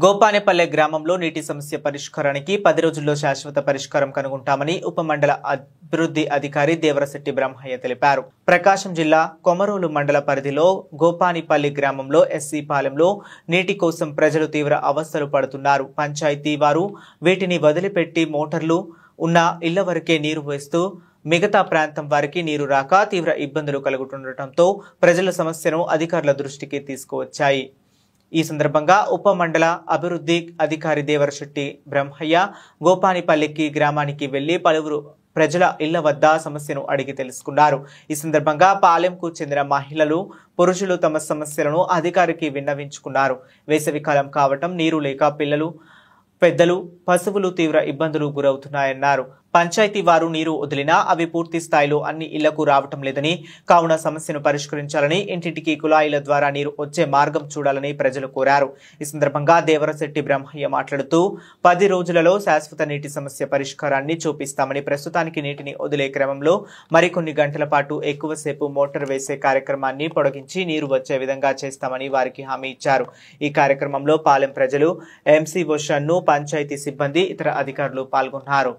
గోపానేపల్లె గ్రామంలో నీటి సమస్య పరిష్కారానికి 10 రోజుల్లో శాశ్వత పరిష్కారం కనుగొంటామని ఉపమండల అభివృద్ధి అధికారి దేవరశెట్టి బ్రహ్మయ్య తెలిపారు. ప్రకాశం జిల్లా కొమరోలు మండల పరిధిలో గోపానిపల్లి గ్రామంలో ఎస్సీ పాలెంలో నీటి కోసం ప్రజలు తీవ్ర అవస్థలు పడుతున్నారు. పంచాయతీ వారు వీటిని వదిలిపెట్టి మోటార్లు ఉన్న ఇళ్ల వరకే నీరు వేస్తూ మిగతా ప్రాంతం వారికి నీరు రాక తీవ్ర ఇబ్బందులు కలుగుతుండటంతో ప్రజల సమస్యను అధికారుల దృష్టికి తీసుకువచ్చాయి. ఈ సందర్భంగా ఉపమండల అభివృద్ధి అధికారి దేవరశెట్టి బ్రహ్మయ్య గోపానిపల్లికి గ్రామానికి వెళ్లి పలువురు ప్రజల ఇళ్ల వద్ద సమస్యను అడిగి తెలుసుకున్నారు. ఈ సందర్భంగా పాలెంకు చెందిన మహిళలు, పురుషులు తమ సమస్యలను అధికారికి విన్నవించుకున్నారు. వేసవికాలం కావటం నీరు లేక పిల్లలు, పెద్దలు, పశువులు తీవ్ర ఇబ్బందులు గురవుతున్నాయన్నారు. పంచాయతీ వారు నీరు వదిలినా అవి పూర్తి స్థాయిలో అన్ని ఇళ్లకు రావటం లేదని, కావున సమస్యను పరిష్కరించాలని, ఇంటింటికి కుళాయిల ద్వారా నీరు వచ్చే మార్గం చూడాలని ప్రజలు కోరారు. ఈ సందర్భంగా దేవరశెట్టి బ్రహ్మయ్య మాట్లాడుతూ 10 రోజులలో శాశ్వత నీటి సమస్య పరిష్కారాన్ని చూపిస్తామని, ప్రస్తుతానికి నీటిని వదిలే క్రమంలో మరికొన్ని గంటల పాటు ఎక్కువసేపు మోటార్ వేసే కార్యక్రమాన్ని పొడిగించి నీరు వచ్చే విధంగా చేస్తామని వారికి హామీ ఇచ్చారు. ఈ కార్యక్రమంలో పాలెం ప్రజలు, ఎంసీఓ షన్ను, పంచాయతీ సిబ్బంది, ఇతర అధికారులు పాల్గొన్నారు.